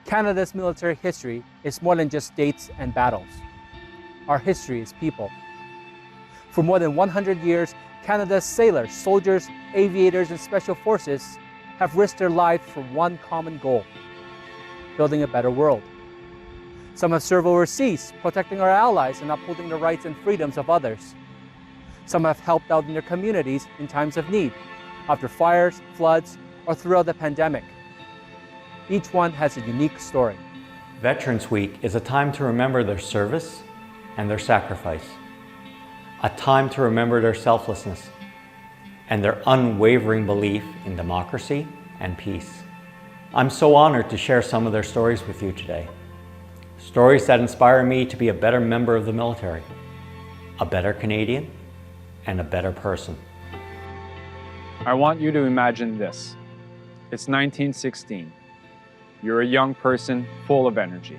Canada's military history is more than just dates and battles. Our history is people. For more than 100 years, Canada's sailors, soldiers, aviators, and special forces have risked their lives for one common goal: building a better world. Some have served overseas, protecting our allies and upholding the rights and freedoms of others. Some have helped out in their communities in times of need, after fires, floods, or throughout the pandemic. Each one has a unique story. Veterans Week is a time to remember their service and their sacrifice, a time to remember their selflessness and their unwavering belief in democracy and peace. I'm so honored to share some of their stories with you today. Stories that inspire me to be a better member of the military, a better Canadian, and a better person. I want you to imagine this. It's 1916. You're a young person full of energy.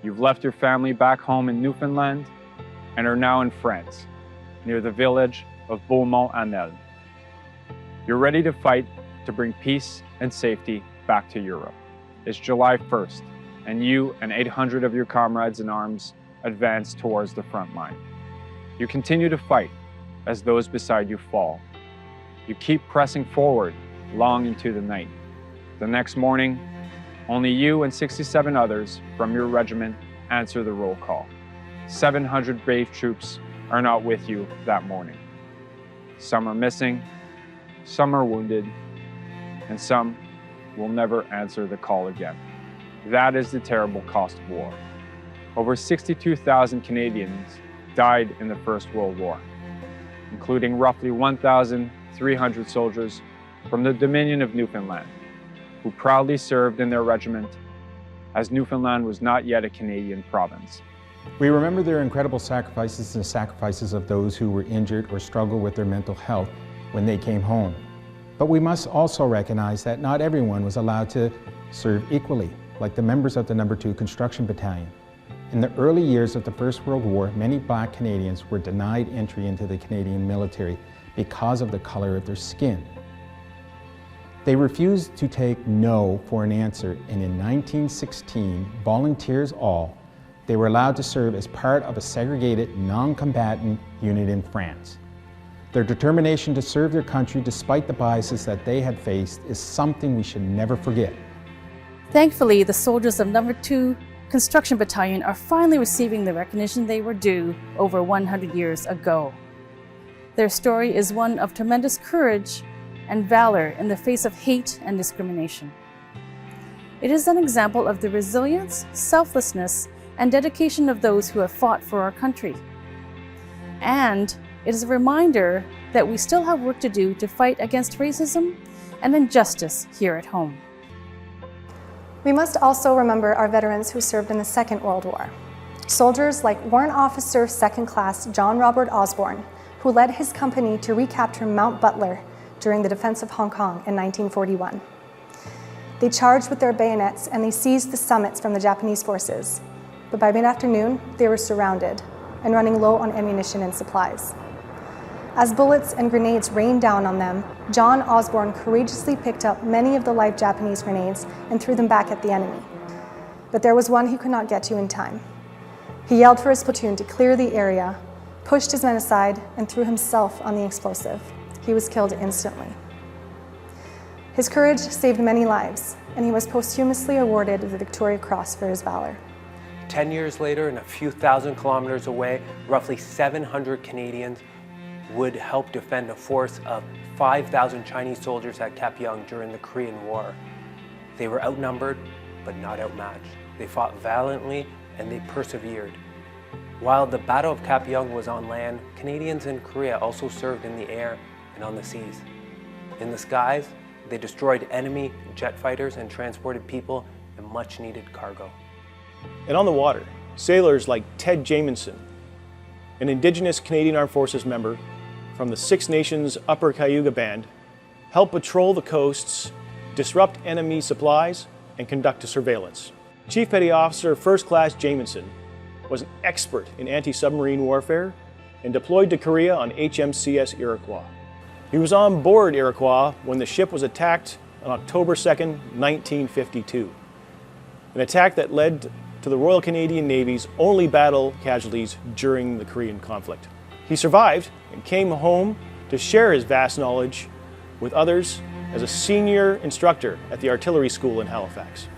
You've left your family back home in Newfoundland and are now in France, near the village of Beaumont-Hamel. You're ready to fight to bring peace and safety back to Europe. It's July 1st, and you and 800 of your comrades in arms advance towards the front line. You continue to fight as those beside you fall. You keep pressing forward long into the night. The next morning, only you and 67 others from your regiment answer the roll call. 700 brave troops are not with you that morning. Some are missing, some are wounded, and some will never answer the call again. That is the terrible cost of war. Over 62,000 Canadians died in the First World War, including roughly 1,300 soldiers from the Dominion of Newfoundland, who proudly served in their regiment, as Newfoundland was not yet a Canadian province. We remember their incredible sacrifices and the sacrifices of those who were injured or struggled with their mental health when they came home. But we must also recognize that not everyone was allowed to serve equally, like the members of the No. 2 Construction Battalion. In the early years of the First World War, many Black Canadians were denied entry into the Canadian military because of the color of their skin. They refused to take no for an answer, and in 1916, volunteers all, they were allowed to serve as part of a segregated, non-combatant unit in France. Their determination to serve their country despite the biases that they had faced is something we should never forget. Thankfully, the soldiers of No. 2 Construction Battalion are finally receiving the recognition they were due over 100 years ago. Their story is one of tremendous courage and valor in the face of hate and discrimination. It is an example of the resilience, selflessness, and dedication of those who have fought for our country. And it is a reminder that we still have work to do to fight against racism and injustice here at home. We must also remember our veterans who served in the Second World War. Soldiers like Warrant Officer 2nd Class John Robert Osborne, who led his company to recapture Mount Butler during the defense of Hong Kong in 1941. They charged with their bayonets and they seized the summits from the Japanese forces. But by mid-afternoon, they were surrounded and running low on ammunition and supplies. As bullets and grenades rained down on them, John Osborne courageously picked up many of the live Japanese grenades and threw them back at the enemy. But there was one he could not get to in time. He yelled for his platoon to clear the area, pushed his men aside, and threw himself on the explosive. He was killed instantly. His courage saved many lives, and he was posthumously awarded the Victoria Cross for his valor. 10 years later, and a few thousand kilometers away, roughly 700 Canadians would help defend a force of 5,000 Chinese soldiers at Cap Yeong during the Korean War. They were outnumbered, but not outmatched. They fought valiantly, and they persevered. While the Battle of Cap Yeong was on land, Canadians in Korea also served in the air and on the seas. In the skies, they destroyed enemy jet fighters and transported people and much-needed cargo. And on the water, sailors like Ted Jamieson, an Indigenous Canadian Armed Forces member from the Six Nations Upper Cayuga Band, helped patrol the coasts, disrupt enemy supplies, and conduct a surveillance. Chief Petty Officer 1st Class Jamieson was an expert in anti-submarine warfare and deployed to Korea on HMCS Iroquois. He was on board Iroquois when the ship was attacked on October 2nd, 1952. an attack that led to the Royal Canadian Navy's only battle casualties during the Korean conflict. He survived and came home to share his vast knowledge with others as a senior instructor at the artillery school in Halifax.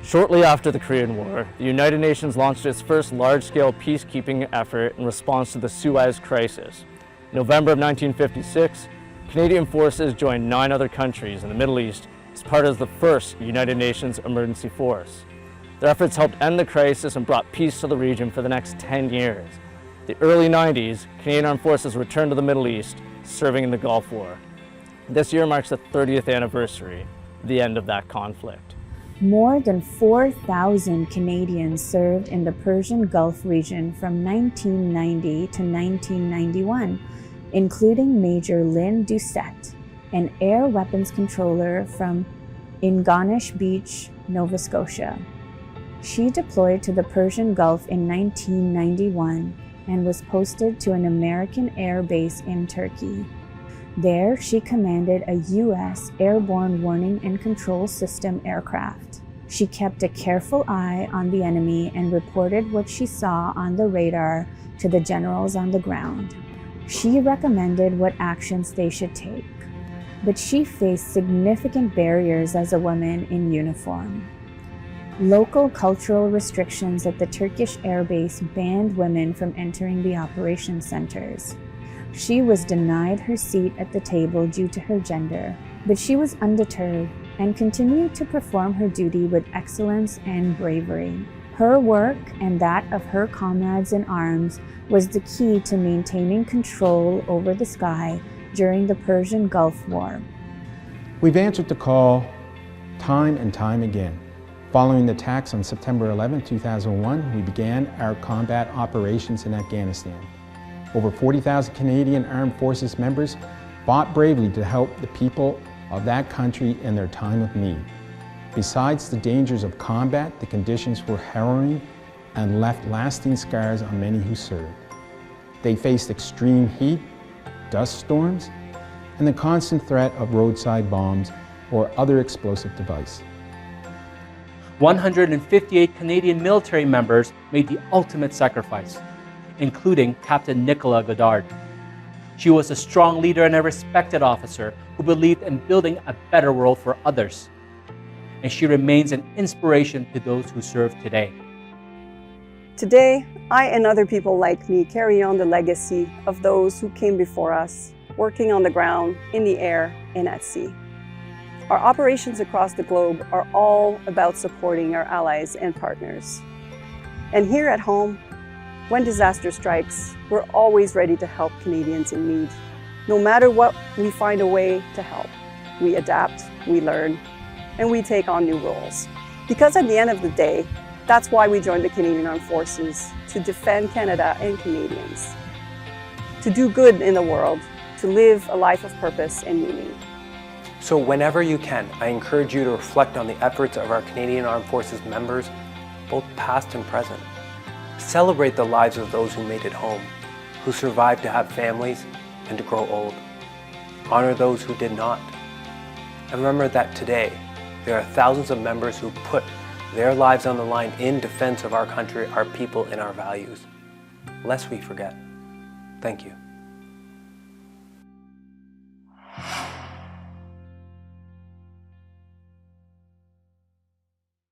Shortly after the Korean War, the United Nations launched its first large-scale peacekeeping effort in response to the Suez Crisis. In November of 1956, Canadian forces joined 9 other countries in the Middle East as part of the first United Nations emergency force. Their efforts helped end the crisis and brought peace to the region for the next 10 years. The early 90s, Canadian Armed Forces returned to the Middle East, serving in the Gulf War. This year marks the 30th anniversary of the end of that conflict. More than 4,000 Canadians served in the Persian Gulf region from 1990 to 1991, including Major Lynn Doucette, an air weapons controller from Ingonish Beach, Nova Scotia. She deployed to the Persian Gulf in 1991 and was posted to an American air base in Turkey. There, she commanded a U.S. airborne warning and control system aircraft. She kept a careful eye on the enemy and reported what she saw on the radar to the generals on the ground. She recommended what actions they should take. But she faced significant barriers as a woman in uniform. Local cultural restrictions at the Turkish airbase banned women from entering the operation centers. She was denied her seat at the table due to her gender, but she was undeterred and continued to perform her duty with excellence and bravery. Her work and that of her comrades in arms was the key to maintaining control over the sky during the Persian Gulf War. We've answered the call time and time again. Following the attacks on September 11, 2001, we began our combat operations in Afghanistan. Over 40,000 Canadian Armed Forces members fought bravely to help the people of that country in their time of need. Besides the dangers of combat, the conditions were harrowing and left lasting scars on many who served. They faced extreme heat, dust storms, and the constant threat of roadside bombs or other explosive device. 158 Canadian military members made the ultimate sacrifice, including Captain Nicola Goddard. She was a strong leader and a respected officer who believed in building a better world for others. And she remains an inspiration to those who serve today. Today, I and other people like me carry on the legacy of those who came before us, working on the ground, in the air, and at sea. Our operations across the globe are all about supporting our allies and partners. And here at home, when disaster strikes, we're always ready to help Canadians in need. No matter what, we find a way to help. We adapt, we learn, and we take on new roles. Because at the end of the day, that's why we joined the Canadian Armed Forces, to defend Canada and Canadians, to do good in the world, to live a life of purpose and meaning. So whenever you can, I encourage you to reflect on the efforts of our Canadian Armed Forces members, both past and present. Celebrate the lives of those who made it home, who survived to have families and to grow old. Honor those who did not. And remember that today, there are thousands of members who put their lives on the line in defense of our country, our people, and our values. Lest we forget. Thank you.